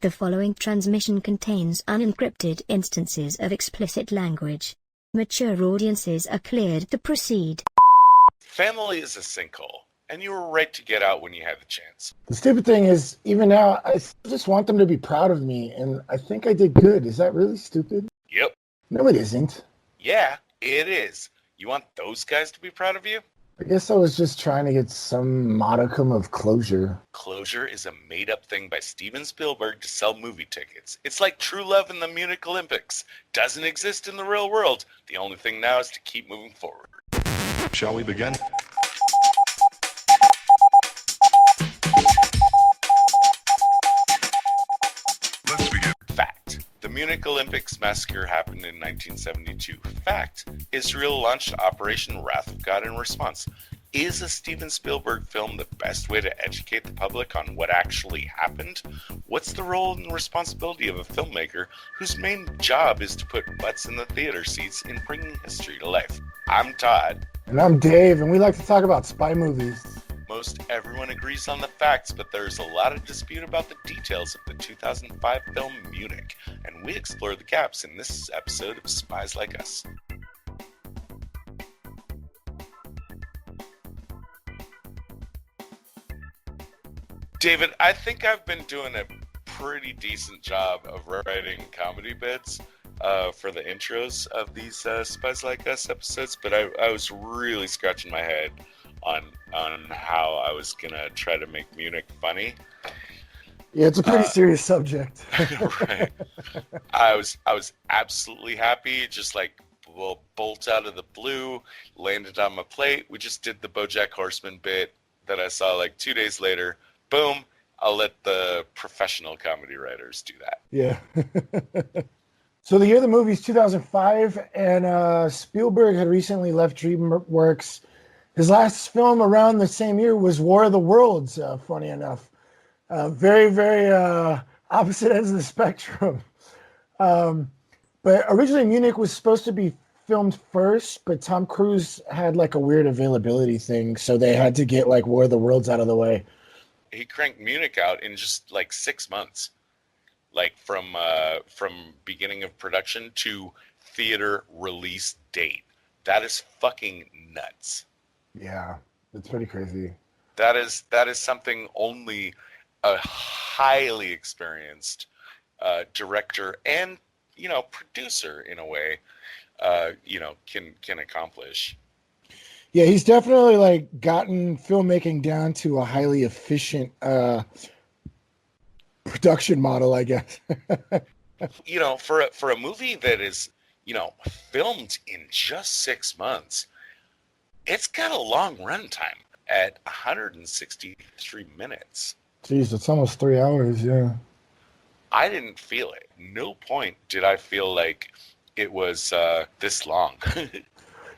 The following transmission contains unencrypted instances of explicit language. Mature audiences are cleared to proceed. Family is a sinkhole, and you were right to get out when you had the chance. The stupid thing is, even now, I just want them to be proud of me, and I think I did good. Is that really stupid? Yep. No, it isn't. Yeah, it is. You want those guys to be proud of you? I guess I was just trying to get some modicum of closure. Closure is a made-up thing by Steven Spielberg to sell movie tickets. It's like true love in the Munich Olympics. Doesn't exist in the real world. The only thing now is to keep moving forward. Shall we begin? Let's begin. Fact. The Munich Olympics massacre happened in 1972. Fact. Israel launched Operation Wrath of God in response. Is a Steven Spielberg film the best way to educate the public on what actually happened? What's the role and responsibility of a filmmaker whose main job is to put butts in the theater seats in bringing history to life? I'm Todd. And I'm Dave, and we like to talk about spy movies. Most everyone agrees on the facts, but there's a lot of dispute about the details of the 2005 film Munich, and we explore the gaps in this episode of Spies Like Us. David, I think I've been doing a pretty decent job of writing comedy bits for the intros of these Spies Like Us episodes, but I was really scratching my head on how I was gonna try to make Munich funny. Yeah, it's a pretty serious subject. Right. I was absolutely happy, just like bolt out of the blue, landed on my plate. We just did the BoJack Horseman bit that I saw like 2 days later. Boom. I'll let the professional comedy writers do that. Yeah. So the year of the movie is 2005, and Spielberg had recently left DreamWorks. His last film around the same year was War of the Worlds, funny enough. Very, very opposite ends of the spectrum. But originally Munich was supposed to be filmed first, but Tom Cruise had like a weird availability thing, so they had to get like War of the Worlds out of the way. He cranked Munich out in just like 6 months, like from beginning of production to theater release date. That is fucking nuts. Yeah, it's pretty crazy. That is something only a highly experienced director and producer in a way can accomplish. Yeah, he's definitely like gotten filmmaking down to a highly efficient production model, I guess. For a movie that is, filmed in just 6 months, it's got a long runtime at 163 minutes. Jeez, it's almost 3 hours, yeah. I didn't feel it. No point did I feel like it was this long.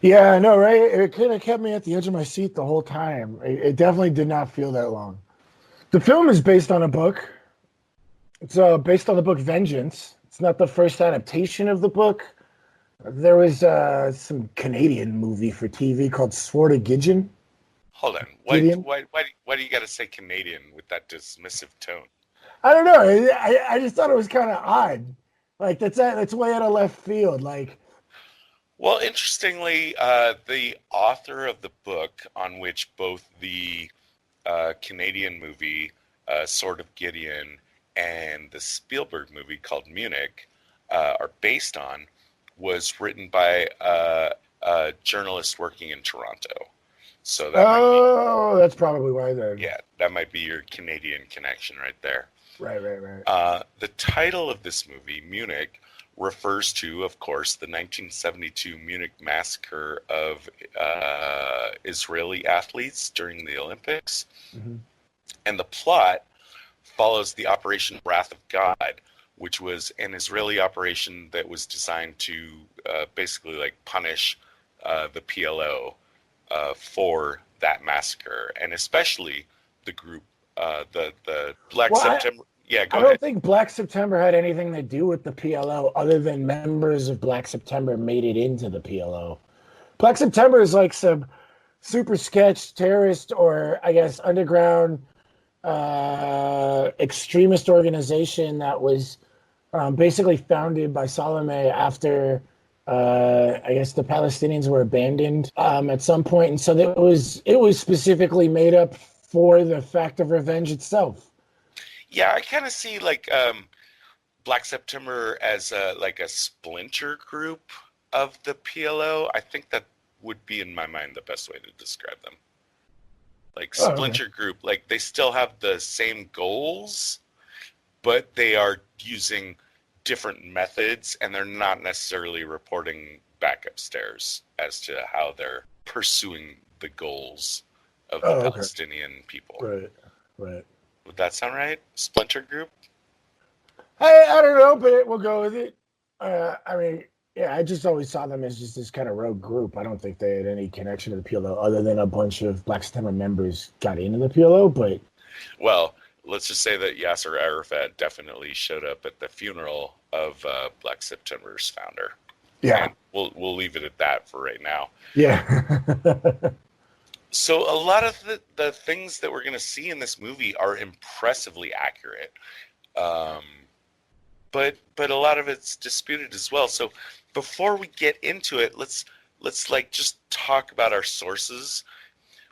Yeah, I know, right? It kind of kept me at the edge of my seat the whole time. It definitely did not feel that long. The film is based on a book. It's based on the book Vengeance. It's not the first adaptation of the book. There was some Canadian movie for TV called Sword of Gideon. Hold on. Why do you got to say Canadian with that dismissive tone? I don't know. I just thought it was kind of odd. Like, that's way out of left field. Like, well, interestingly, the author of the book on which both the Canadian movie Sword of Gideon and the Spielberg movie called Munich are based on was written by a journalist working in Toronto. So that that's probably why then. Yeah, that might be your Canadian connection right there. Right. The title of this movie, Munich, refers to, of course, the 1972 Munich massacre of Israeli athletes during the Olympics. Mm-hmm. And the plot follows the Operation Wrath of God, which was an Israeli operation that was designed to basically like punish the PLO for that massacre, and especially the group, the Black September. Yeah, go ahead. I don't think Black September had anything to do with the PLO other than members of Black September made it into the PLO. Black September is like some super sketch terrorist or, I guess, underground extremist organization that was basically founded by Salome after I guess the Palestinians were abandoned at some point, and so it was specifically made up for the fact of revenge itself. Yeah, I kind of see like Black September as like a splinter group of the PLO. I think that would be, in my mind, the best way to describe them. Like splinter group, like they still have the same goals, but they are using different methods, and they're not necessarily reporting back upstairs as to how they're pursuing the goals of the Palestinian people. Right. Would that sound right? Splinter group? I don't know, but we'll go with it. I mean, yeah, I just always saw them as just this kind of rogue group. I don't think they had any connection to the PLO other than a bunch of Black September members got into the PLO. But well, let's just say that Yasser Arafat definitely showed up at the funeral of Black September's founder. Yeah, and we'll leave it at that for right now. Yeah. So a lot of the things that we're going to see in this movie are impressively accurate. But a lot of it's disputed as well. So before we get into it, let's like just talk about our sources.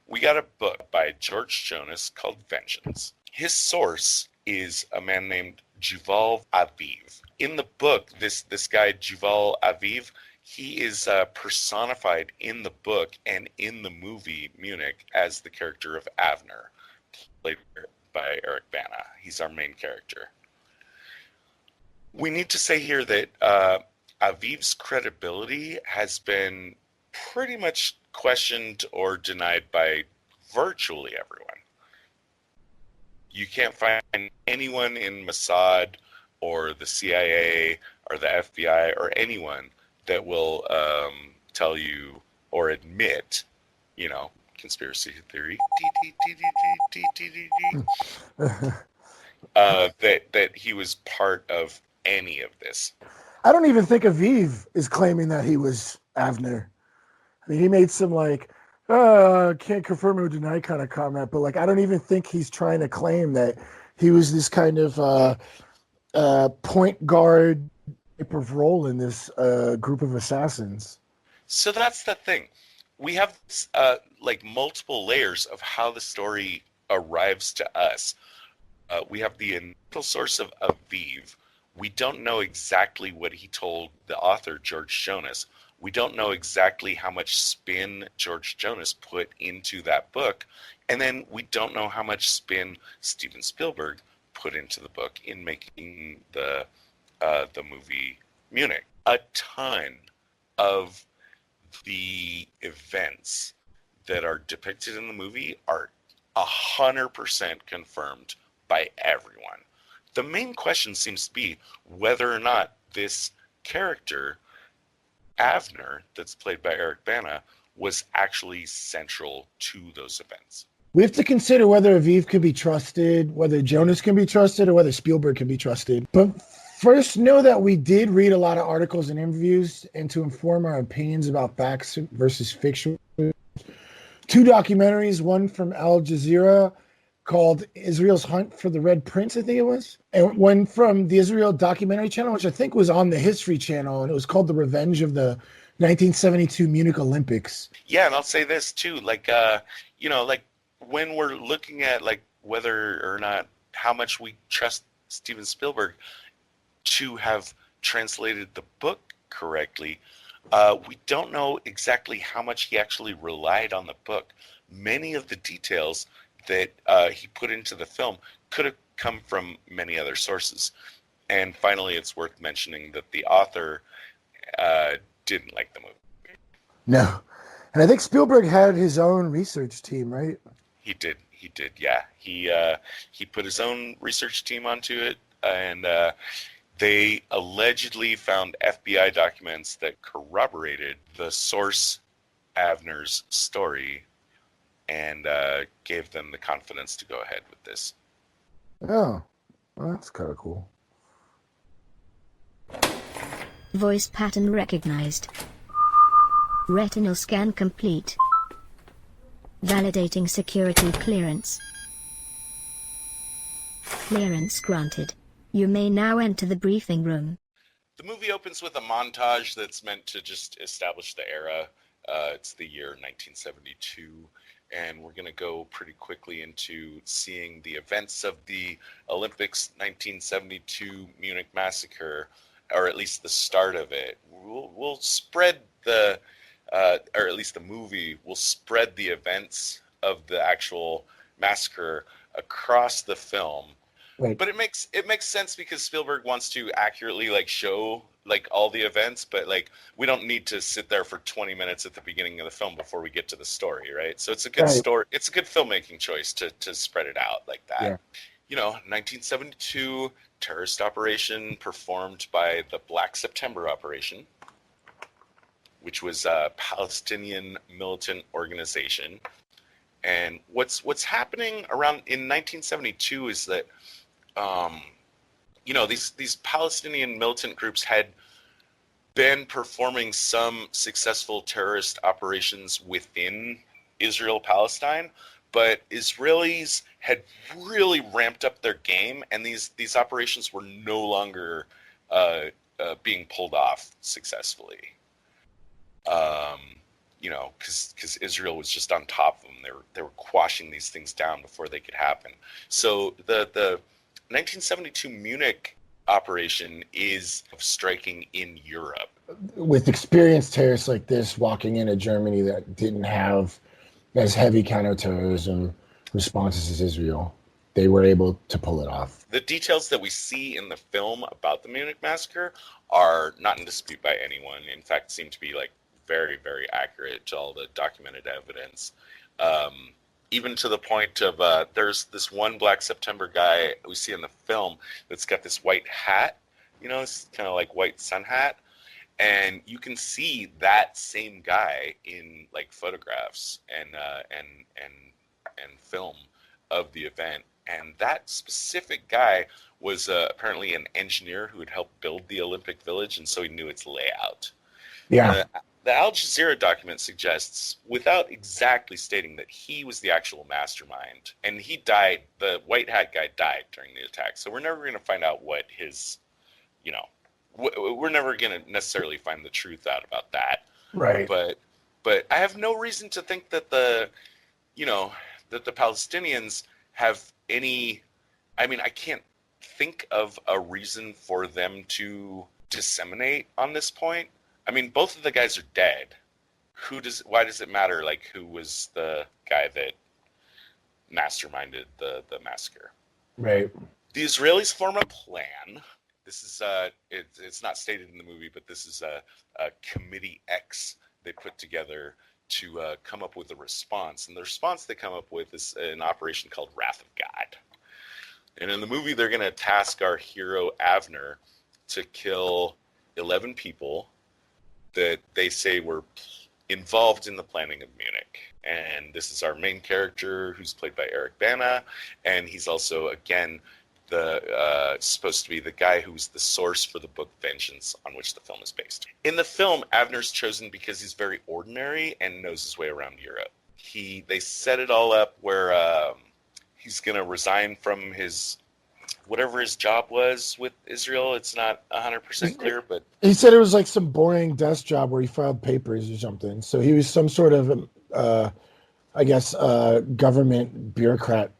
We got a book by George Jonas called Vengeance. His source is a man named Yuval Aviv. In the book, this guy Yuval Aviv, he is personified in the book and in the movie Munich as the character of Avner, played by Eric Bana. He's our main character. We need to say here that Aviv's credibility has been pretty much questioned or denied by virtually everyone. You can't find anyone in Mossad or the CIA or the FBI or anyone that will tell you or admit, conspiracy theory, that he was part of any of this. I don't even think Aviv is claiming that he was Avner. I mean, he made some can't confirm or deny kind of comment, but I don't even think he's trying to claim that he was this kind of point guard type of role in this group of assassins. So that's the thing. We have multiple layers of how the story arrives to us. We have the initial source of Aviv. We don't know exactly what he told the author, George Jonas. We don't know exactly how much spin George Jonas put into that book. And then we don't know how much spin Steven Spielberg put into the book in making the movie Munich. A ton of the events that are depicted in the movie are 100% confirmed by everyone. The main question seems to be whether or not this character, Avner, that's played by Eric Bana, was actually central to those events. We have to consider whether Aviv can be trusted, whether Jonas can be trusted, or whether Spielberg can be trusted. But first, know that we did read a lot of articles and interviews, and to inform our opinions about facts versus fiction. 2 documentaries, one from Al Jazeera called Israel's Hunt for the Red Prince, I think it was, and one from the Israel Documentary Channel, which I think was on the History Channel, and it was called The Revenge of the 1972 Munich Olympics. Yeah, and I'll say this too, when we're looking at whether or not how much we trust Steven Spielberg to have translated the book correctly, we don't know exactly how much he actually relied on the book. Many of the details that he put into the film could have come from many other sources. And finally, it's worth mentioning that the author didn't like the movie. No. And I think Spielberg had his own research team, right? He did, yeah. He put his own research team onto it, and they allegedly found FBI documents that corroborated the source Avner's story and gave them the confidence to go ahead with this. Oh, well, that's kind of cool. Voice pattern recognized. Retinal scan complete. Validating security clearance. Clearance granted. You may now enter the briefing room. The movie opens with a montage that's meant to just establish the era. It's the year 1972, and we're going to go pretty quickly into seeing the events of the Olympics 1972 Munich massacre, or at least the start of it. We'll spread the, or at least the movie will spread the events of the actual massacre across the film. Right. But it makes sense because Spielberg wants to accurately show all the events, but we don't need to sit there for 20 minutes at the beginning of the film before we get to the story, right? So it's a good story. It's a good filmmaking choice to spread it out like that. Yeah. 1972 terrorist operation performed by the Black September operation, which was a Palestinian militant organization. And what's happening around in 1972 is that these Palestinian militant groups had been performing some successful terrorist operations within Israel-Palestine, but Israelis had really ramped up their game, and these operations were no longer being pulled off successfully. Because Israel was just on top of them. They were quashing these things down before they could happen. So the 1972 Munich operation is striking in Europe. With experienced terrorists like this walking into Germany that didn't have as heavy counter-terrorism responses as Israel, they were able to pull it off. The details that we see in the film about the Munich massacre are not in dispute by anyone. In fact, seem to be very, very accurate to all the documented evidence. Even to the point of there's this one Black September guy we see in the film that's got this white hat, it's kind of like white sun hat, and you can see that same guy in photographs and film of the event. And that specific guy was apparently an engineer who had helped build the Olympic Village, and so he knew its layout. Yeah. The Al Jazeera document suggests, without exactly stating, that he was the actual mastermind, and he died. The white hat guy died during the attack. So we're never going to find out what his, we're never going to necessarily find the truth out about that. Right. But I have no reason to think that the Palestinians have any. I mean, I can't think of a reason for them to disseminate on this point. I mean, both of the guys are dead. Why does it matter, who was the guy that masterminded the massacre? Right. The Israelis form a plan. This is, it's not stated in the movie, but this is a Committee X they put together to come up with a response. And the response they come up with is an operation called Wrath of God. And in the movie, they're going to task our hero, Avner, to kill 11 people that they say were involved in the planning of Munich. And this is our main character, who's played by Eric Bana, and he's also, again, the supposed to be the guy who's the source for the book Vengeance, on which the film is based. In the film, Avner's chosen because he's very ordinary and knows his way around Europe. They set it all up where he's going to resign from whatever his job was with Israel. It's not 100% clear, but he said it was some boring desk job where he filed papers or something. So he was some sort of, government bureaucrat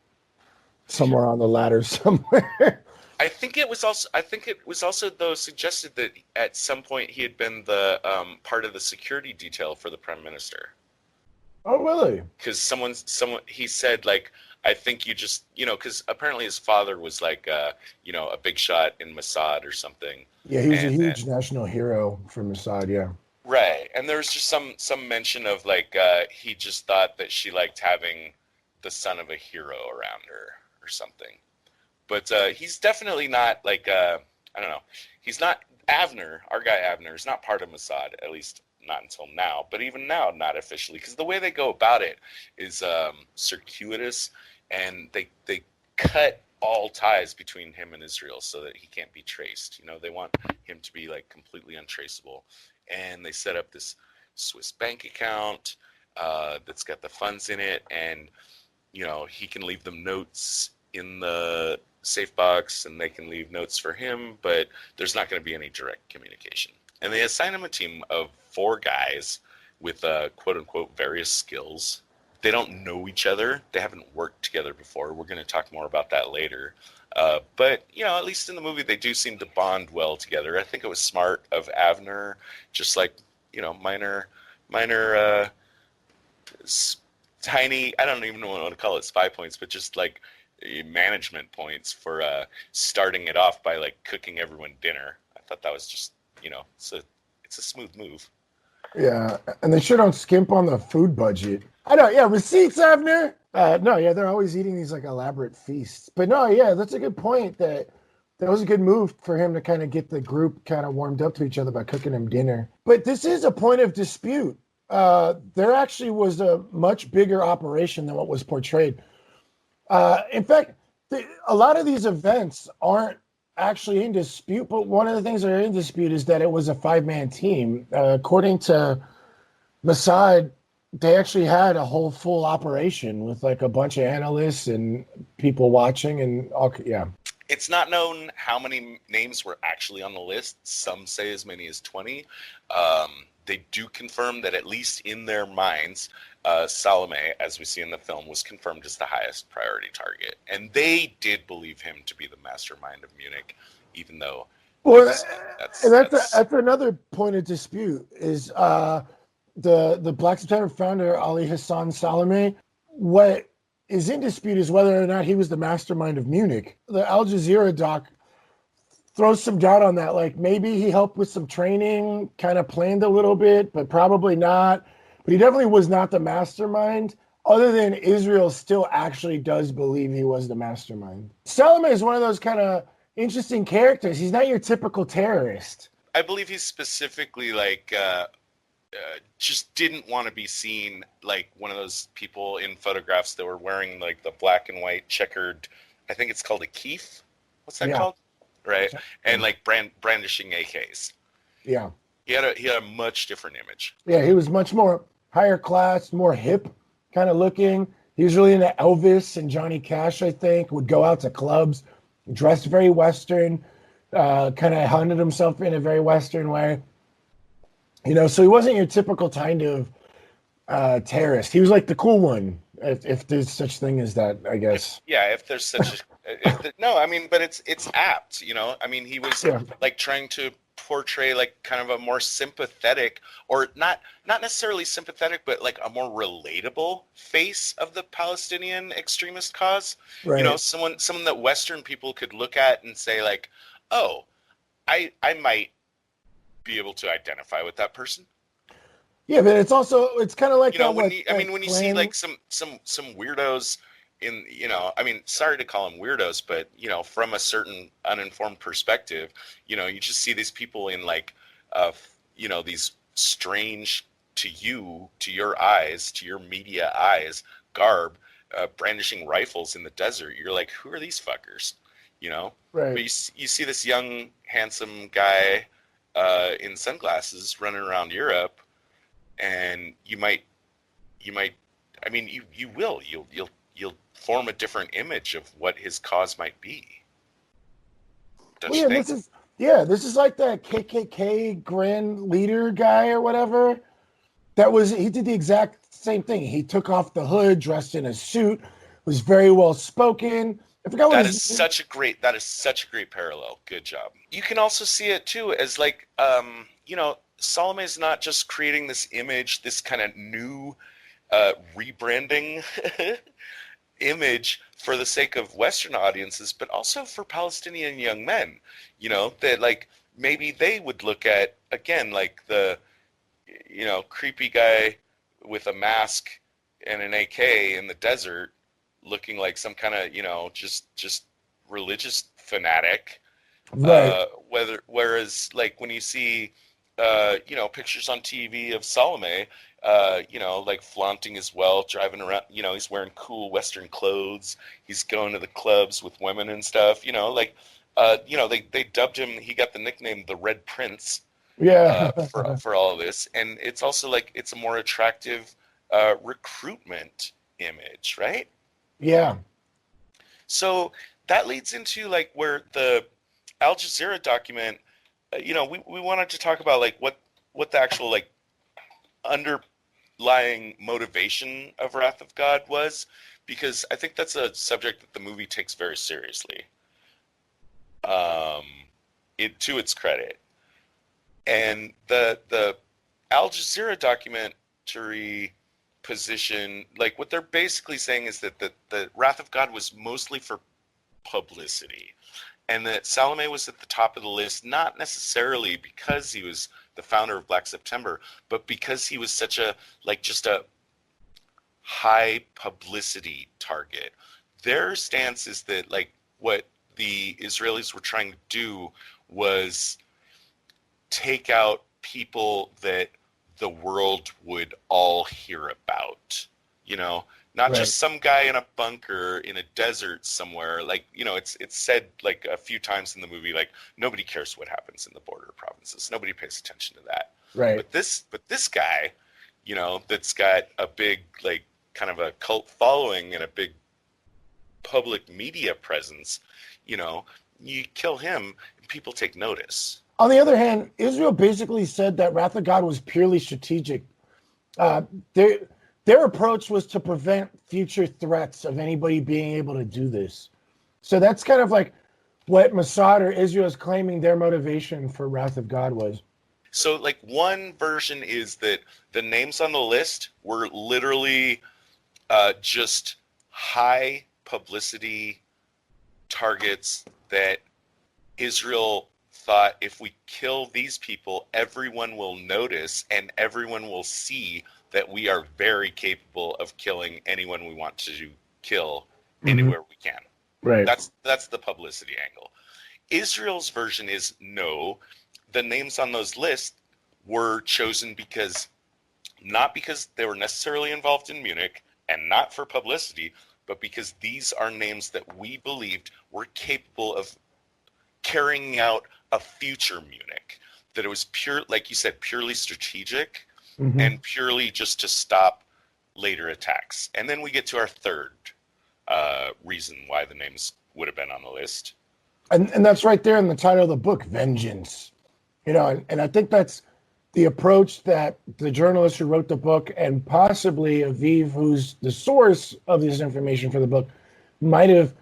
somewhere on the ladder somewhere. I think it was also though suggested that at some point he had been the part of the security detail for the prime minister. Oh, really? Because someone he said I think you just because apparently his father was a big shot in Mossad or something. Yeah, he was a huge national hero for Mossad. Yeah. Right, and there was just some mention of he just thought that she liked having the son of a hero around her or something. But he's definitely not I don't know. He's not Avner. Our guy Avner is not part of Mossad, at least not until now. But even now, not officially, because the way they go about it is circuitous, and they cut all ties between him and Israel so that he can't be traced. They want him to be completely untraceable, and they set up this Swiss bank account that's got the funds in it, and he can leave them notes in the safe box and they can leave notes for him, but there's not going to be any direct communication. And they assign him a team of 4 guys with quote unquote various skills. They don't know each other. They haven't worked together before. We're going to talk more about that later. But, at least in the movie, they do seem to bond well together. I think it was smart of Avner, just like, minor, tiny, I don't even know what to call it, spy points, but just like management points for starting it off by like cooking everyone dinner. I thought that was just, it's a smooth move. Yeah, and they sure don't skimp on the food budget. I know, yeah, receipts, Avner. No, yeah, they're always eating these like elaborate feasts. But no, yeah, that's a good point. That was a good move for him to kind of get the group kind of warmed up to each other by cooking them dinner. But this is a point of dispute. There actually was a much bigger operation than what was portrayed. In fact, a lot of these events aren't actually in dispute, but one of the things that are in dispute is that it was a 5-man team. According to Mossad, they actually had a whole full operation with like a bunch of analysts and people watching and all. Yeah. It's not known how many names were actually on the list. Some say as many as 20. They do confirm that at least in their minds, Salome, as we see in the film, was confirmed as the highest priority target. And they did believe him to be the mastermind of Munich, even though... Well, that's another point of dispute, is the Black September founder, Ali Hassan Salome. What is in dispute is whether or not he was the mastermind of Munich. The Al Jazeera doc throws some doubt on that. Like maybe he helped with some training, kind of planned a little bit, but probably not. But he definitely was not the mastermind, other than Israel still actually does believe he was the mastermind. Salome is one of those kind of interesting characters. He's not your typical terrorist. I believe he's specifically like just didn't want to be seen like one of those people in photographs that were wearing like the black and white checkered, I think it's called a keef. What's that called? Right. And like brandishing AKs. Yeah. He had a much different image. Yeah, he was much more higher class, more hip kind of looking. He was really into Elvis and Johnny Cash, I think, would go out to clubs, dressed very Western, kind of hunted himself in a very Western way. So he wasn't your typical kind of terrorist. He was like the cool one, if there's such thing as that, I guess. If there's such but it's apt, I mean, he was like trying to portray like kind of a more sympathetic, or not necessarily sympathetic, but like a more relatable face of the Palestinian extremist cause. Right. Someone that Western people could look at and say like, oh, I might be able to identify with that person. Yeah, but it's kind of like when you see like some weirdos in, sorry to call them weirdos, but from a certain uninformed perspective, you just see these people in like these strange to your eyes, to your media eyes, garb, brandishing rifles in the desert. You're like, who are these fuckers? Right. But you see this young handsome guy in sunglasses running around Europe, and you'll form a different image of what his cause might be. This is like that KKK grand leader guy or whatever. He did the exact same thing. He took off the hood, dressed in a suit, was very well spoken. I forgot what that is such a great parallel. Good job. You can also see it too as like Salome is not just creating this image, this kind of new rebranding image for the sake of Western audiences, but also for Palestinian young men, that like maybe they would look at, again, like the, creepy guy with a mask and an AK in the desert looking like some kind of, just religious fanatic. Right. Whereas like when you see, pictures on TV of Salome, like flaunting his wealth, driving around, he's wearing cool Western clothes. He's going to the clubs with women and stuff, they dubbed him, he got the nickname the Red Prince, for all of this. And it's also like, it's a more attractive, recruitment image, right? Yeah. So that leads into like where the Al Jazeera document, we wanted to talk about like what the actual like underlying motivation of Wrath of God was, because I think that's a subject that the movie takes very seriously. It to its credit, and the Al Jazeera documentary position, like what they're basically saying is that the Wrath of God was mostly for publicity, and that Salome was at the top of the list not necessarily because he was the founder of Black September, but because he was such a just a high publicity target. Their stance is that like what the Israelis were trying to do was take out people that the world would all hear about, not Right. just some guy in a bunker in a desert somewhere. Like, it's said like a few times in the movie, like nobody cares what happens in the border provinces. Nobody pays attention to that. Right. But this guy, that's got a big, like kind of a cult following and a big public media presence, you kill him and people take notice. On the other hand, Israel basically said that Wrath of God was purely strategic. Their approach was to prevent future threats of anybody being able to do this. So that's kind of like what Mossad or Israel is claiming their motivation for Wrath of God was. So, like, one version is that the names on the list were literally just high publicity targets that Israel thought if we kill these people, everyone will notice and everyone will see that we are very capable of killing anyone we want to kill anywhere we can. Right. That's the publicity angle. Israel's version is no, the names on those lists were chosen not because they were necessarily involved in Munich and not for publicity, but because these are names that we believed were capable of carrying out a future Munich, that it was pure, like you said, purely strategic and purely just to stop later attacks. And then we get to our third reason why the names would have been on the list. And that's right there in the title of the book, Vengeance. And I think that's the approach that the journalist who wrote the book and possibly Aviv, who's the source of this information for the book, might have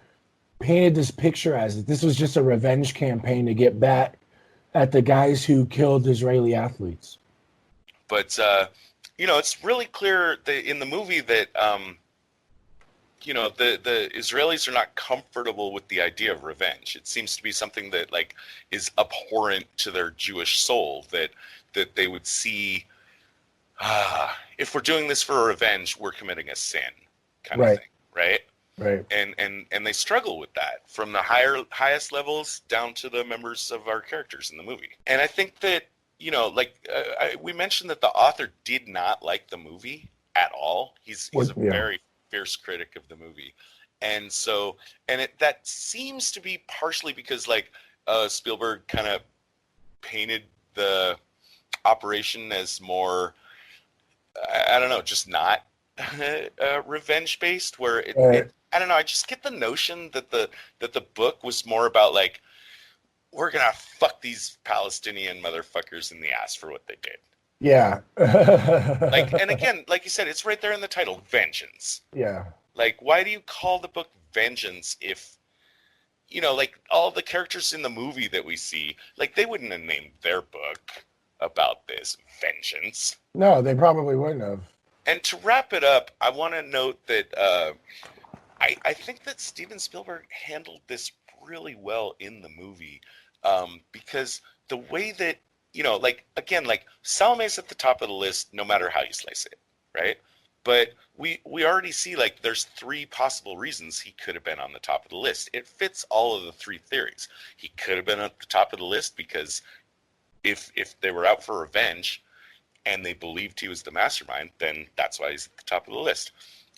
painted this picture as this was just a revenge campaign to get back at the guys who killed Israeli athletes. But, it's really clear in the movie that, the Israelis are not comfortable with the idea of revenge. It seems to be something that, like, is abhorrent to their Jewish soul, that they would see, if we're doing this for revenge, we're committing a sin kind of thing, right? Right. And they struggle with that from the highest levels down to the members of our characters in the movie. And I think that, we mentioned that the author did not like the movie at all. He's a very fierce critic of the movie. And so, that seems to be partially because Spielberg kind of painted the operation as more, I don't know, just not revenge based, where I don't know, I just get the notion that the book was more about like, we're gonna fuck these Palestinian motherfuckers in the ass for what they did. Yeah. And again, like you said, it's right there in the title, Vengeance. Yeah. Like, why do you call the book Vengeance if, like all the characters in the movie that we see, like they wouldn't have named their book about this, Vengeance. No, they probably wouldn't have. And to wrap it up, I want to note that I think that Steven Spielberg handled this really well in the movie, because the way that, Salome's at the top of the list no matter how you slice it, right? But we already see, like, there's three possible reasons he could have been on the top of the list. It fits all of the three theories. He could have been at the top of the list because if they were out for revenge and they believed he was the mastermind, then that's why he's at the top of the list.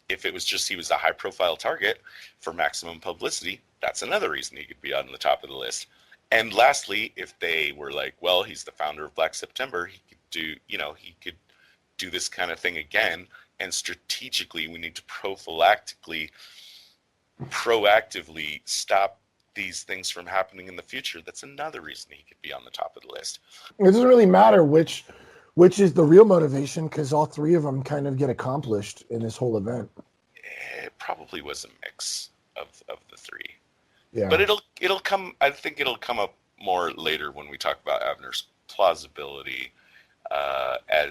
If it was just he was a high-profile target for maximum publicity, that's another reason he could be on the top of the list. And lastly, if they were like, well, he's the founder of Black September, he could do this kind of thing again. And strategically, we need to prophylactically proactively stop these things from happening in the future, that's another reason he could be on the top of the list. It doesn't really matter which is the real motivation, because all three of them kind of get accomplished in this whole event. It probably was a mix of the three. Yeah. But it'll come, I think it'll come up more later when we talk about Avner's plausibility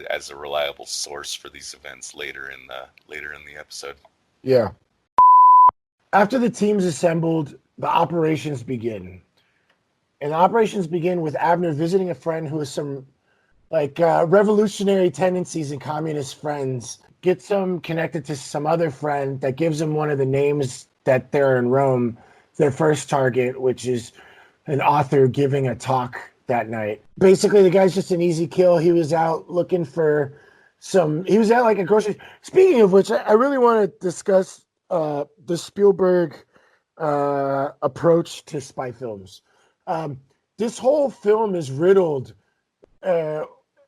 as a reliable source for these events later in the episode. Yeah. After the team's assembled, the operations begin. And the operations begin with Avner visiting a friend who has some revolutionary tendencies and communist friends, gets him connected to some other friend that gives him one of the names that they're in Rome, their first target, which is an author giving a talk that night. Basically, the guy's just an easy kill. He was out looking for he was at like a grocery. Speaking of which, I really want to discuss the Spielberg approach to spy films. This whole film is riddled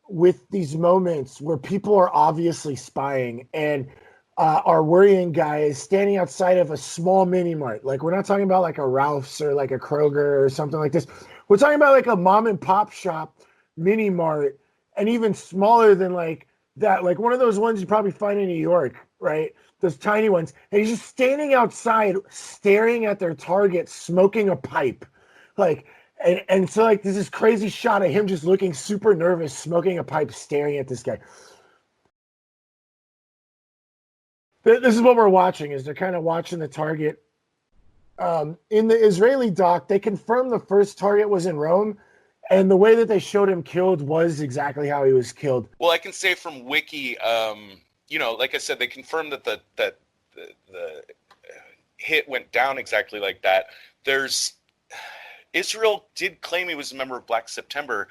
with these moments where people are obviously spying, and our worrying guy is standing outside of a small mini mart. Like, we're not talking about like a Ralph's or like a Kroger or something like this. We're talking about like a mom and pop shop mini mart, and even smaller than like that, like one of those ones you probably find in New York, right? Those tiny ones. And he's just standing outside staring at their target, smoking a pipe. Like, and so like there's this crazy shot of him just looking super nervous, smoking a pipe, staring at this guy. This is what we're watching, is they're kind of watching the target. In the Israeli doc, they confirmed the first target was in Rome, and the way that they showed him killed was exactly how he was killed. Well, I can say from Wiki, like I said, they confirmed that the hit went down exactly like that. Israel did claim he was a member of Black September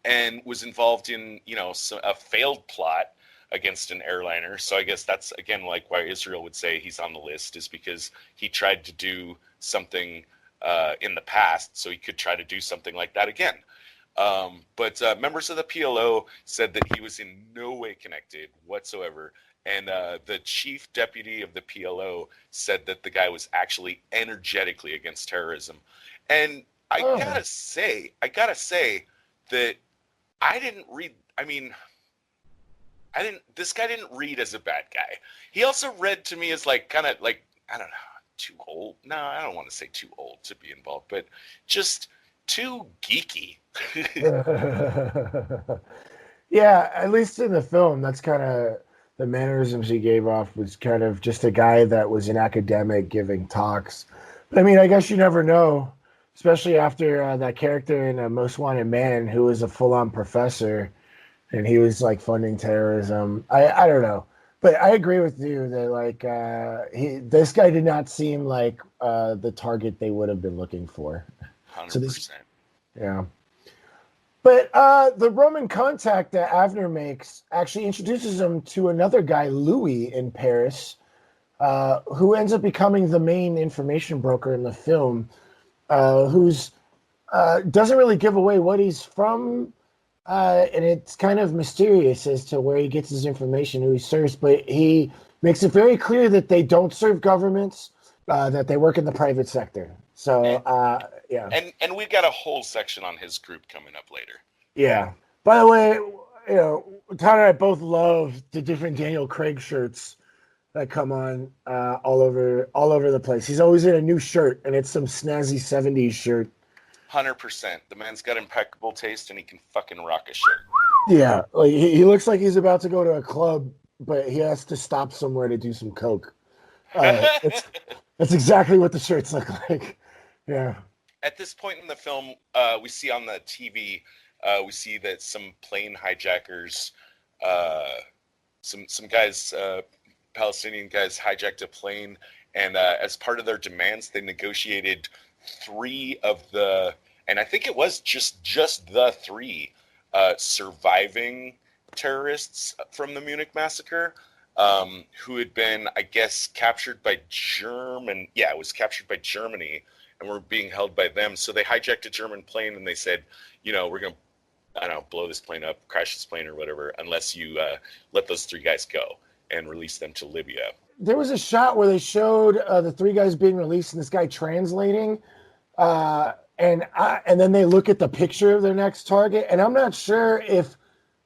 and was involved in, a failed plot against an airliner. So I guess that's, again, like why Israel would say he's on the list, is because he tried to do something in the past, so he could try to do something like that again. But members of the PLO said that he was in no way connected whatsoever. And the chief deputy of the PLO said that the guy was actually energetically against terrorism. And I gotta say that this guy didn't read as a bad guy. He also read to me as like, kind of like, I don't know, too old. No, I don't want to say too old to be involved, but just too geeky. Yeah, at least in the film, that's kind of the mannerisms he gave off, was kind of just a guy that was an academic giving talks. But I mean, I guess you never know, especially after that character in Most Wanted Man, who was a full-on professor, and he was like funding terrorism. I don't know, but I agree with you that like this guy did not seem like the target they would have been looking for. 100%. Yeah. But the Roman contact that Avner makes actually introduces him to another guy, Louis, in Paris, who ends up becoming the main information broker in the film, who's doesn't really give away what he's from, and it's kind of mysterious as to where he gets his information, who he serves, but he makes it very clear that they don't serve governments, that they work in the private sector. So, yeah. And we've got a whole section on his group coming up later. Yeah. By the way, Todd and I both love the different Daniel Craig shirts that come on all over the place. He's always in a new shirt, and it's some snazzy 70s shirt. 100%. The man's got impeccable taste, and he can fucking rock a shirt. Yeah, like he looks like he's about to go to a club, but he has to stop somewhere to do some coke. That's exactly what the shirts look like. Yeah. At this point in the film, we see on the TV, we see that some plane hijackers, some guys, Palestinian guys, hijacked a plane, and as part of their demands, they negotiated 3 of the, and I think it was just the 3 surviving terrorists from the Munich massacre, who had been, I guess, captured by German. Yeah, it was captured by Germany, and were being held by them. So they hijacked a German plane, and they said, we're going to, I don't know, blow this plane up, crash this plane or whatever, unless you let those 3 guys go and release them to Libya. there was a shot where they showed the three guys being released and this guy translating, and then they look at the picture of their next target, and I'm not sure if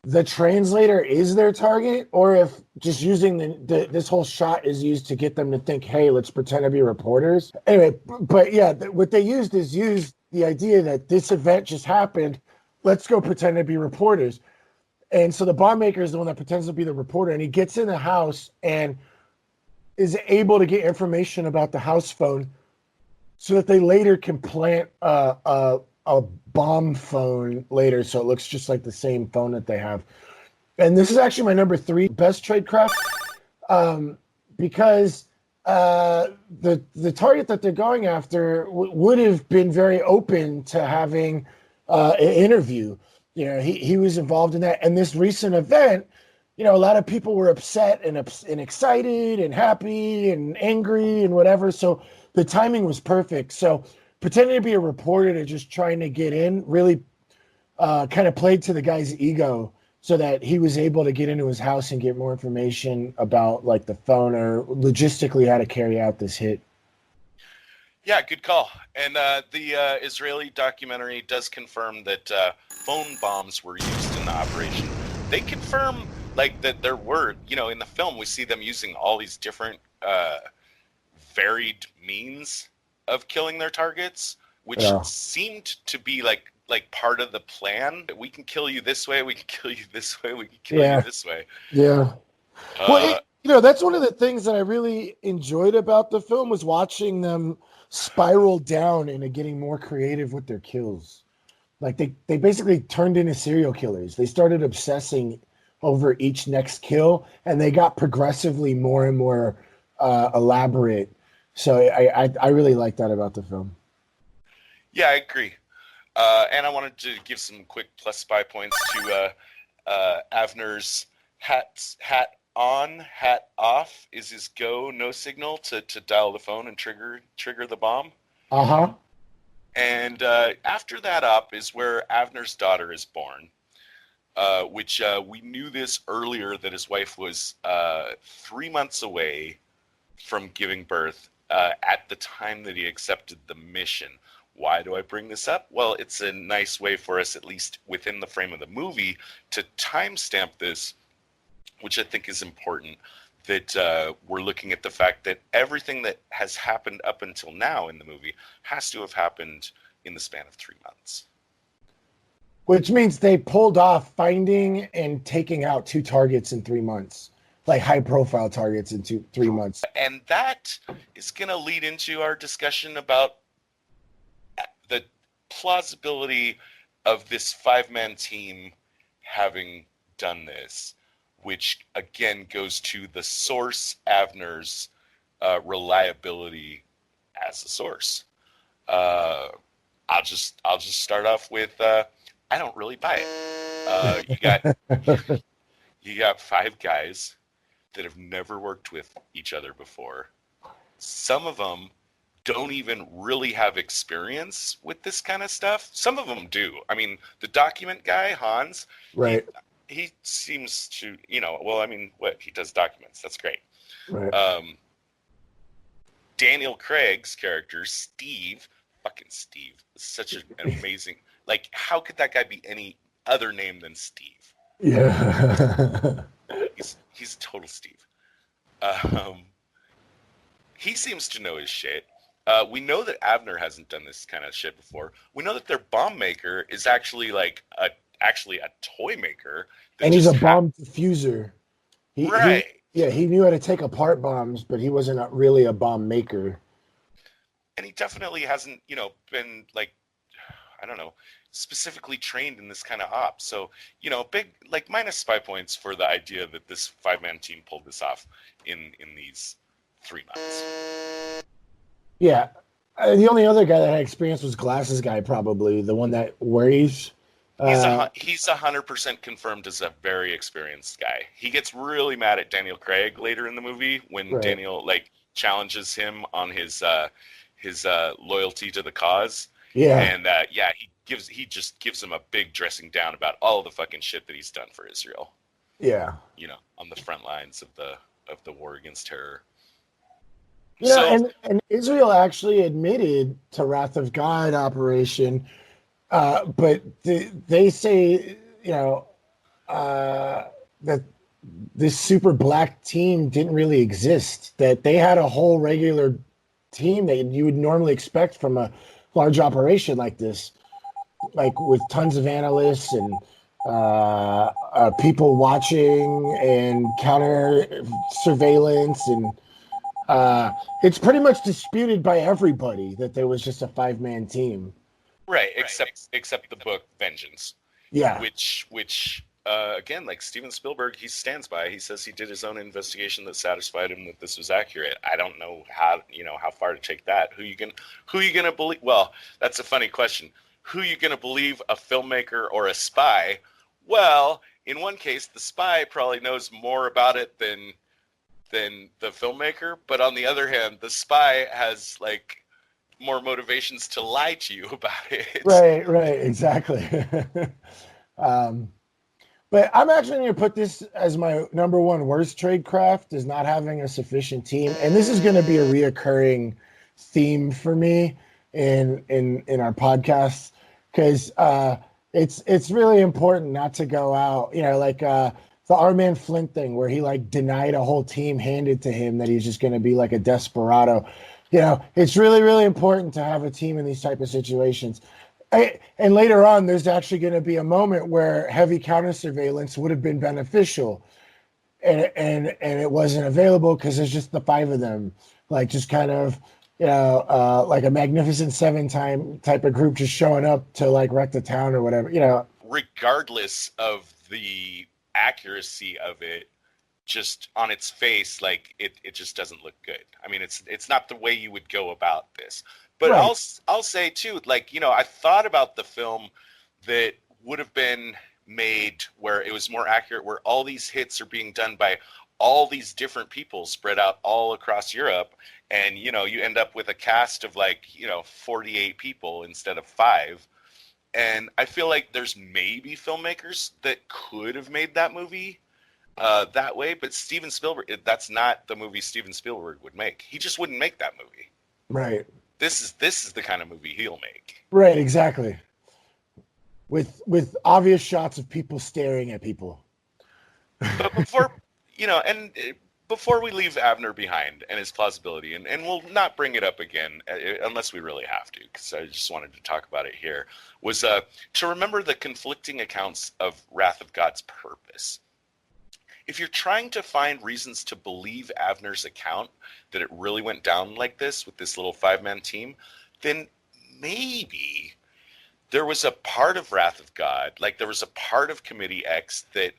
the translator is their target or if just using this whole shot is used to get them to think, hey, let's pretend to be reporters. Anyway, but yeah, what they used the idea that this event just happened. Let's go pretend to be reporters. And so the bomb maker is the one that pretends to be the reporter, and he gets in the house and is able to get information about the house phone so that they later can plant a bomb phone later, so it looks just like the same phone that they have. And this is actually my number 3 best tradecraft, because the target that they're going after would have been very open to having an interview. You know, he was involved in that. And this recent event, you know, a lot of people were upset and excited and happy and angry and whatever. So the timing was perfect. So pretending to be a reporter to just trying to get in really kind of played to the guy's ego, so that he was able to get into his house and get more information about like the phone or logistically how to carry out this hit. Yeah, good call. And the Israeli documentary does confirm that phone bombs were used in the operation. They confirm like that there were, you know, in the film we see them using all these different varied means of killing their targets, which seemed to be like part of the plan. We can kill you this way, we can kill you this way, we can kill you this way. Yeah. Well, you know, that's one of the things that I really enjoyed about the film, was watching them spiral down into getting more creative with their kills. Like they basically turned into serial killers. They started obsessing over each next kill, and they got progressively more and more elaborate. So I really like that about the film. Yeah, I agree. And I wanted to give some quick plus spy points to Avner's hat on, hat off is his go, no signal to dial the phone and trigger the bomb. Uh-huh. And after that up is where Avner's daughter is born, which we knew this earlier, that his wife was 3 months away from giving birth at the time that he accepted the mission. Why do I bring this up? Well, it's a nice way for us, at least within the frame of the movie, to timestamp this, which I think is important, that we're looking at the fact that everything that has happened up until now in the movie has to have happened in the span of 3 months. Which means they pulled off finding and taking out 2 targets in 3 months, like high-profile targets in 3 months. And that is going to lead into our discussion about the plausibility of this 5-man team having done this, which again goes to the source, Avner's reliability as a source. I'll just start off with I don't really buy it. You got 5 guys that have never worked with each other before. Some of them don't even really have experience with this kind of stuff. Some of them do. I mean, the document guy, Hans, right? He seems to, you know, well, I mean, he does documents. That's great. Right. Daniel Craig's character, Steve, is such an amazing, like, how could that guy be any other name than Steve? Yeah. He's total Steve. He seems to know his shit. We know that Avner hasn't done this kind of shit before. We know that their bomb maker is actually like a toy maker. And he's a bomb diffuser. Right. He knew how to take apart bombs, but he wasn't really a bomb maker. And he definitely hasn't, you know, been like, I don't know, specifically trained in this kind of op. So, you know, big, like, minus spy points for the idea that this 5-man team pulled this off in these 3 months. Yeah. The only other guy that had experience was Glasses Guy, probably. The one that worries. He's 100% confirmed as a very experienced guy. He gets really mad at Daniel Craig later in the movie when Daniel, like, challenges him on his loyalty to the cause. Yeah. And he just gives him a big dressing down about all the fucking shit that he's done for Israel. Yeah. You know, on the front lines of the war against terror. So And Israel actually admitted to Wrath of God operation, but they say, uh, that this super black team didn't really exist, that they had a whole regular team that you would normally expect from a large operation like this, like with tons of analysts and people watching and counter surveillance. And it's pretty much disputed by everybody that there was just a five-man team. right, except the book Vengeance, Yeah. which again, like Steven Spielberg, he stands by. He says he did his own investigation that satisfied him that this was accurate. I don't know how far to take that. Who you gonna believe? Well, that's a funny question. Who you gonna believe, a filmmaker or a spy? Well, in one case, the spy probably knows more about it than the filmmaker, but on the other hand, the spy has like more motivations to lie to you about it. Right, exactly. um, but I'm actually going to put this as my number one worst trade craft, is not having a sufficient team, and this is going to be a reoccurring theme for me in our podcast, because it's really important not to go out, like the R Man Flint thing, where he like denied a whole team handed to him that he's just going to be like a desperado. It's really, really important to have a team in these type of situations. And later on, there's actually going to be a moment where heavy counter surveillance would have been beneficial, and it wasn't available because there's just the five of them, like just kind of, like a Magnificent Seven type of group just showing up to like wreck the town or whatever. Regardless of the accuracy of it, just on its face, like it just doesn't look good. I mean, it's not the way you would go about this. But Right. I'll say too, like, I thought about the film that would have been made where it was more accurate, where all these hits are being done by all these different people spread out all across Europe, and you end up with a cast of like 48 people instead of 5. And I feel like there's maybe filmmakers that could have made that movie that way, but Steven Spielberg, that's not the movie Steven Spielberg would make. He just wouldn't make that movie. Right. This is the kind of movie he'll make. Right, exactly. With obvious shots of people staring at people. But before we leave Avner behind and his plausibility, and we'll not bring it up again unless we really have to, because I just wanted to talk about it here, was to remember the conflicting accounts of Wrath of God's purpose. If you're trying to find reasons to believe Avner's account that it really went down like this with this little 5-man team, then maybe there was a part of Wrath of God, like there was a part of Committee X that,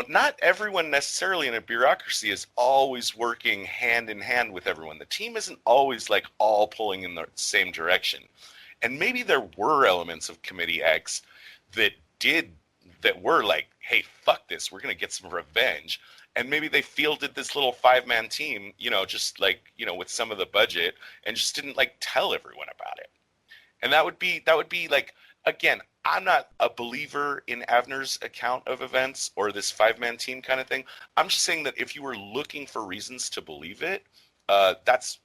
not everyone necessarily in a bureaucracy is always working hand in hand with everyone. The team isn't always like all pulling in the same direction. And maybe there were elements of Committee X that were like, hey, fuck this, we're going to get some revenge. And maybe they fielded this little 5-man team, just like, with some of the budget, and just didn't like tell everyone about it. And that would be like, again, I'm not a believer in Avner's account of events or this 5-man team kind of thing. I'm just saying that if you were looking for reasons to believe it, that's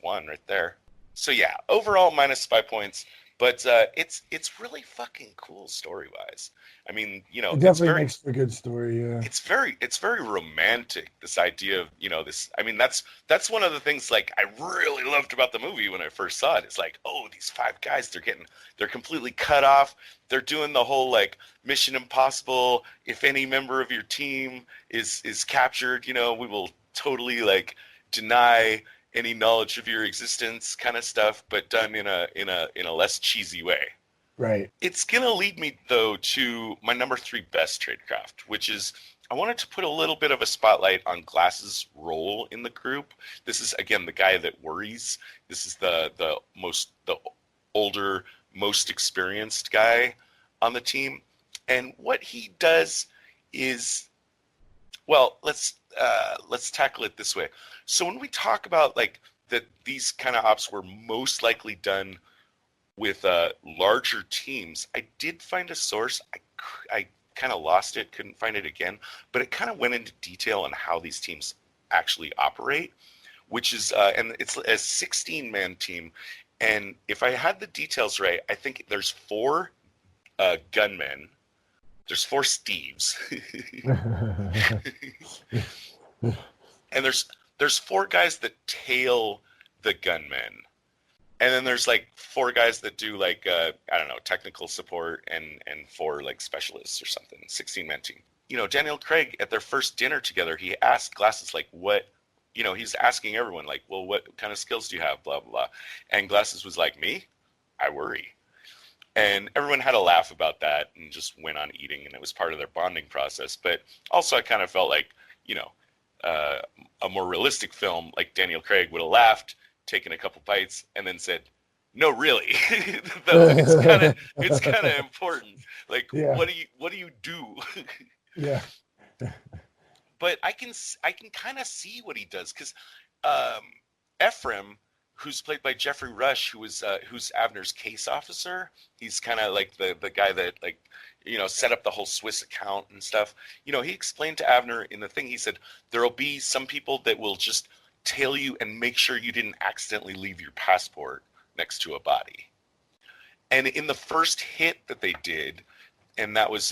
one right there. So yeah, overall minus 5 points. But it's really fucking cool story-wise. I mean, It definitely makes for a good story, yeah. It's very romantic, this idea of, this. I mean, that's one of the things like I really loved about the movie when I first saw it. It's like, oh, these 5 guys, they're completely cut off. They're doing the whole like Mission Impossible. If any member of your team is captured, we will totally like deny any knowledge of your existence kind of stuff, but done in a less cheesy way. Right. It's going to lead me, though, to my number 3 best tradecraft, which is I wanted to put a little bit of a spotlight on Glass's role in the group. This is, again, the guy that worries. This is the older, most experienced guy on the team. And what he does is, well, let's tackle it this way. So when we talk about like that these kind of ops were most likely done with larger teams, I did find a source. I kind of lost it, couldn't find it again, but it kind of went into detail on how these teams actually operate, which is and it's a 16-man team. And if I had the details right, I think there's 4 gunmen. There's 4 Steves. And there's 4 guys that tail the gunmen. And then there's like 4 guys that do like I don't know, technical support and 4 like specialists or something. 16-man team. You know, Daniel Craig at their first dinner together, he asked Glasses like, what, you know, he's asking everyone like, well, what kind of skills do you have? Blah, blah, blah. And Glasses was like, me? I worry. And everyone had a laugh about that and just went on eating, and it was part of their bonding process. But also I kind of felt like, you know, a more realistic film like Daniel Craig would have laughed, taken a couple bites, and then said, no, really. Though it's kind of important. Like, Yeah. what do you do? Yeah. But I can kind of see what he does, because Ephraim, who's played by Jeffrey Rush, who's Avner's case officer, he's kind of like the guy that, like, you know, set up the whole Swiss account and stuff. You know, he explained to Avner in the thing, he said, there'll be some people that will just tail you and make sure you didn't accidentally leave your passport next to a body. And in the first hit that they did, and that was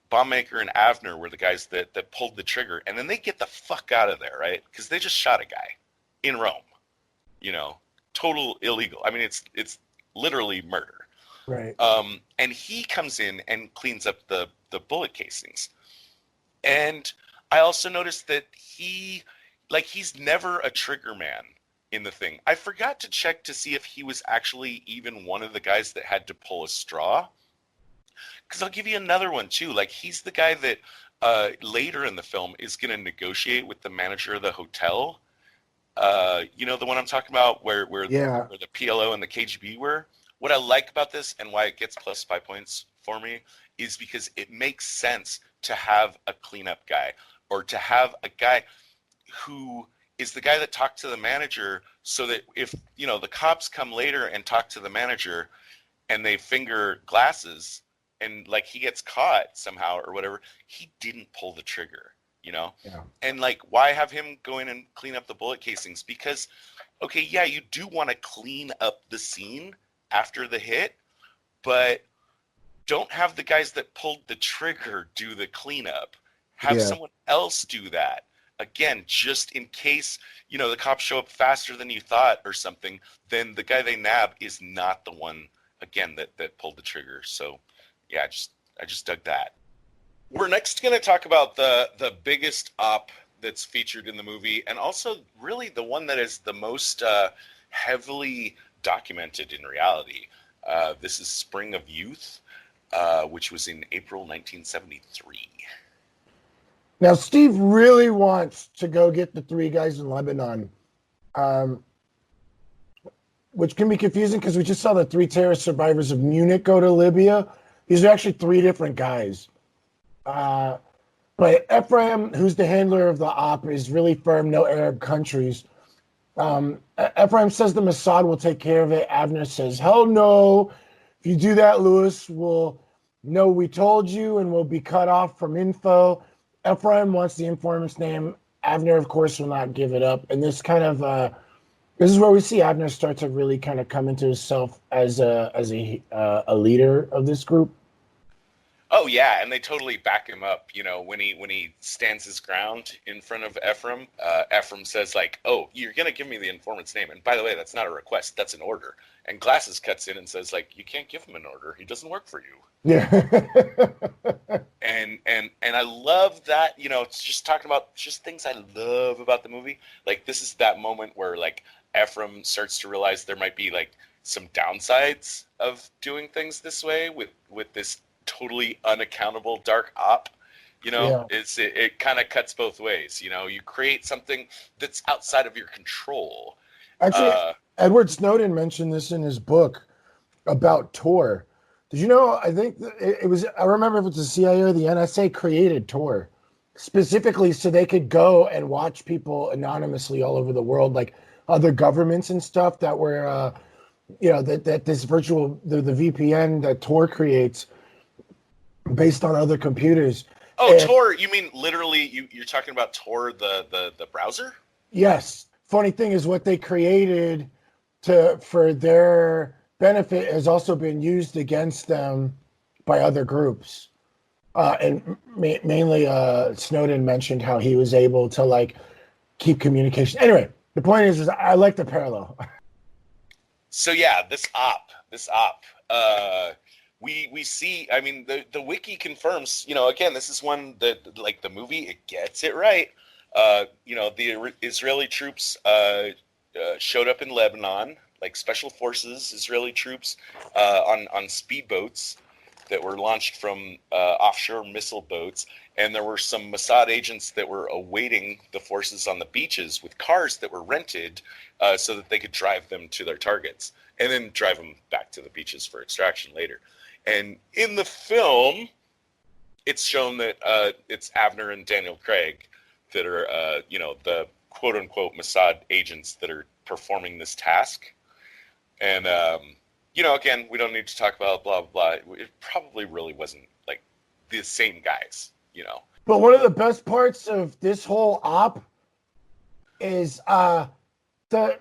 Bombmaker and Avner were the guys that pulled the trigger, and then they get the fuck out of there, right? Because they just shot a guy in Rome, you know, total illegal. I mean, it's literally murder. Right. And he comes in and cleans up the bullet casings. And I also noticed that he's never a trigger man in the thing. I forgot to check to see if he was actually even one of the guys that had to pull a straw. Because I'll give you another one too. Like, he's the guy that later in the film is going to negotiate with the manager of the hotel. You know the one I'm talking about, where the PLO and the KGB were. What I like about this and why it gets plus 5 points for me is because it makes sense to have a cleanup guy, or to have a guy who is the guy that talked to the manager, so that if, you know, the cops come later and talk to the manager and they finger Glasses and like he gets caught somehow or whatever, he didn't pull the trigger, you know? Yeah. And like, why have him go in and clean up the bullet casings? Because, okay, yeah, you do want to clean up the scene after the hit, but don't have the guys that pulled the trigger do the cleanup. Have someone else do that. Again, just in case, you know, the cops show up faster than you thought or something, then the guy they nab is not the one, again, that pulled the trigger. So, yeah, I just dug that. We're next going to talk about the biggest op that's featured in the movie, and also really the one that is the most heavily documented in reality. This is Spring of Youth, which was in April 1973. Now, Steve really wants to go get the 3 guys in Lebanon, which can be confusing because we just saw the 3 terrorist survivors of Munich go to Libya. These are actually 3 different guys. But Ephraim, who's the handler of the op, is really firm, no Arab countries. Ephraim says the Mossad will take care of it. Avner says, hell no. If you do that, Lewis will know we told you and will be cut off from info. Ephraim wants the informant's name. Avner, of course, will not give it up. And this kind of this is where we see Avner start to really kind of come into himself as a leader of this group. Oh yeah, and they totally back him up. You know, when he stands his ground in front of Ephraim, Ephraim says like, "Oh, you're gonna give me the informant's name, and by the way, that's not a request, that's an order." And Glasses cuts in and says like, "You can't give him an order. He doesn't work for you." Yeah. and I love that. You know, it's just talking about just things I love about the movie. Like, this is that moment where like Ephraim starts to realize there might be like some downsides of doing things this way with this totally unaccountable dark op. You know, it kind of cuts both ways. You know, you create something that's outside of your control. Actually, Edward Snowden mentioned this in his book about Tor. Did you know? I think it was, I remember if it's the CIA or the NSA created Tor specifically so they could go and watch people anonymously all over the world, like other governments and stuff that were, you know, that this virtual, the VPN that Tor creates based on other computers. Oh, and Tor, you mean literally, you're talking about Tor, the browser? Yes. funny thing is what they created for their benefit has also been used against them by other groups. And mainly Snowden mentioned how he was able to like keep communication. Anyway, the point is I like the parallel. So yeah, this op, we see. I mean, the wiki confirms. Again, this is one that like the movie, it gets it right. The Israeli troops showed up in Lebanon, like special forces Israeli troops on speedboats that were launched from offshore missile boats, and there were some Mossad agents that were awaiting the forces on the beaches with cars that were rented so that they could drive them to their targets and then drive them back to the beaches for extraction later. And in the film, it's shown that it's Avner and Daniel Craig that are, the quote-unquote Mossad agents that are performing this task. And, again, we don't need to talk about blah, blah, blah. It probably really wasn't, like, the same guys, But one of the best parts of this whole op is the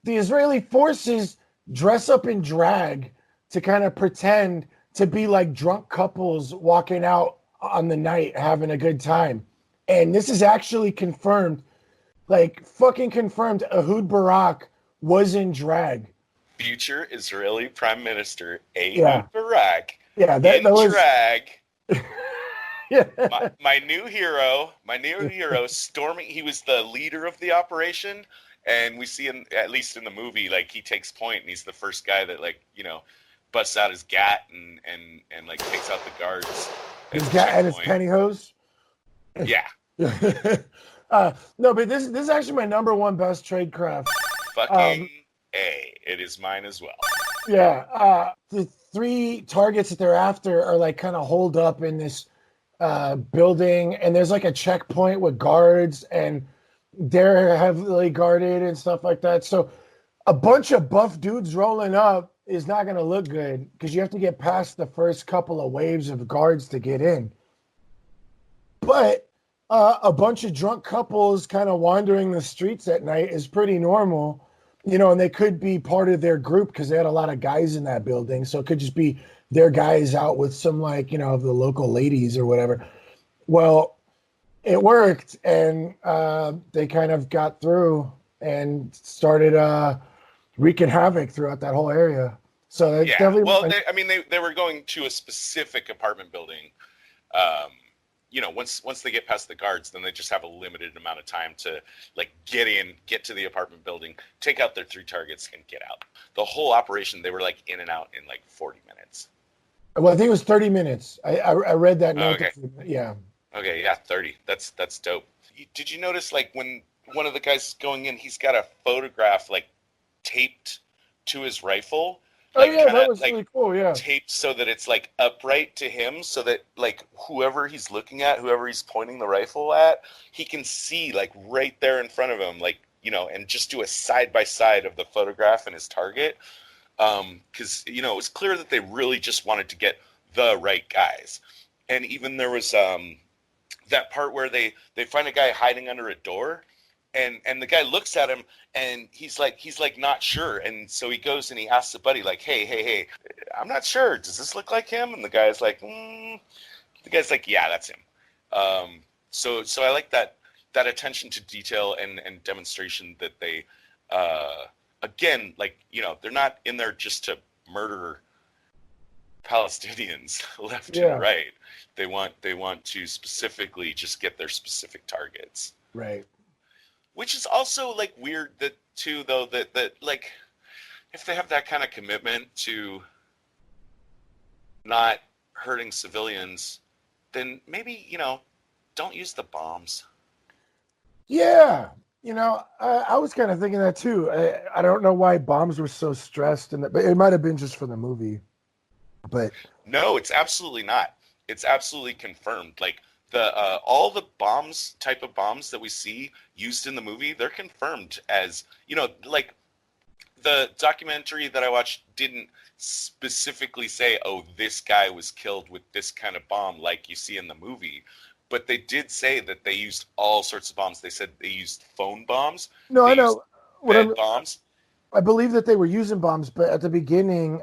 Israeli forces dress up in drag to kind of pretend to be like drunk couples walking out on the night having a good time. And this is actually confirmed, like fucking confirmed. Ehud Barak was in drag. Future Israeli Prime Minister Ehud Barak that was drag. Yeah. My new hero, storming. He was the leader of the operation, and we see him, at least in the movie, like he takes point, and he's the first guy that busts out his gat and like takes out the guards. His gat and his pantyhose. Yeah. No, but this is actually my number one best tradecraft. Fucking A. It is mine as well. Yeah. The three targets that they're after are like kind of holed up in this building, and there's like a checkpoint with guards, and they're heavily guarded and stuff like that. So a bunch of buff dudes rolling up is not going to look good because you have to get past the first couple of waves of guards to get in. But a bunch of drunk couples kind of wandering the streets at night is pretty normal, and they could be part of their group because they had a lot of guys in that building. So it could just be their guys out with some of the local ladies or whatever. Well, it worked, and they kind of got through and started wreaking havoc throughout that whole area. So that's definitely. Well, they were going to a specific apartment building. Once they get past the guards, then they just have a limited amount of time to get to the apartment building, take out their three targets, and get out. The whole operation, they were in and out in 40 minutes. Well, I think it was 30 minutes. I read that note. Okay. Yeah. Okay, yeah, 30. That's dope. Did you notice when one of the guys going in, he's got a photograph taped to his rifle? That was really cool. Yeah, taped so that it's upright to him, so that whoever he's looking at, whoever he's pointing the rifle at, he can see right there in front of him, and just do a side by side of the photograph and his target. Because it was clear that they really just wanted to get the right guys, and even there was that part where they find a guy hiding under a door. And the guy looks at him, and he's not sure, and so he goes and he asks the buddy hey, I'm not sure, does this look like him? And the guy's yeah, that's him. So I like that attention to detail and demonstration that they again, they're not in there just to murder Palestinians left and right. They want to specifically just get their specific targets. Right. Which is also weird that if they have that kind of commitment to not hurting civilians, then maybe, don't use the bombs. Yeah. I was kind of thinking that too. I don't know why bombs were so stressed, but it might have been just for the movie. But no, it's absolutely not. It's absolutely confirmed. All the type of bombs that we see used in the movie, they're confirmed as, the documentary that I watched didn't specifically say, oh, this guy was killed with this kind of bomb like you see in the movie. But they did say that they used all sorts of bombs. They said they used phone bombs. No, I know. bed bombs. I believe that they were using bombs, but at the beginning,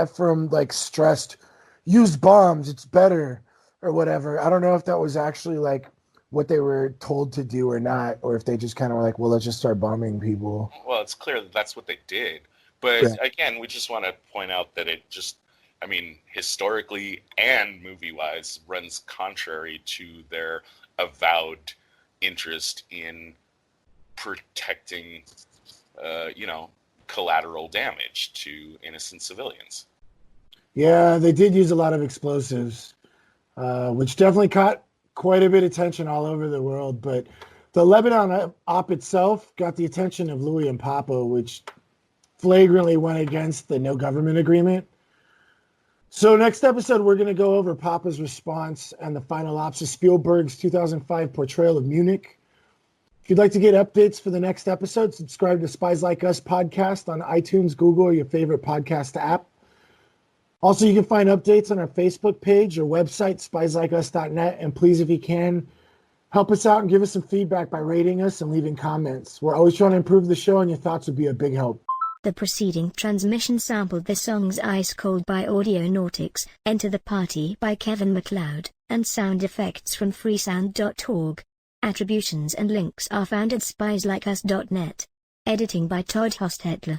Ephraim like stressed, use bombs, it's better, or whatever. I don't know if that was actually like what they were told to do or not, or if they just kind of were like, well, let's just start bombing people. Well, it's clear that that's what they did. But Yeah. again, we just want to point out that it just, I mean, historically and movie-wise, runs contrary to their avowed interest in protecting, collateral damage to innocent civilians. Yeah, they did use a lot of explosives, which definitely caught quite a bit of attention all over the world. But the Lebanon op itself got the attention of Louis and Papa, which flagrantly went against the no government agreement. So next episode, we're going to go over Papa's response and the final ops of Spielberg's 2005 portrayal of Munich. If you'd like to get updates for the next episode, subscribe to Spies Like Us podcast on iTunes, Google, or your favorite podcast app. Also, you can find updates on our Facebook page or website, spieslikeus.net. And please, if you can, help us out and give us some feedback by rating us and leaving comments. We're always trying to improve the show, and your thoughts would be a big help. The preceding transmission sampled the songs Ice Cold by Audionautics, Enter the Party by Kevin MacLeod, and sound effects from freesound.org. Attributions and links are found at spieslikeus.net. Editing by Todd Hostetler.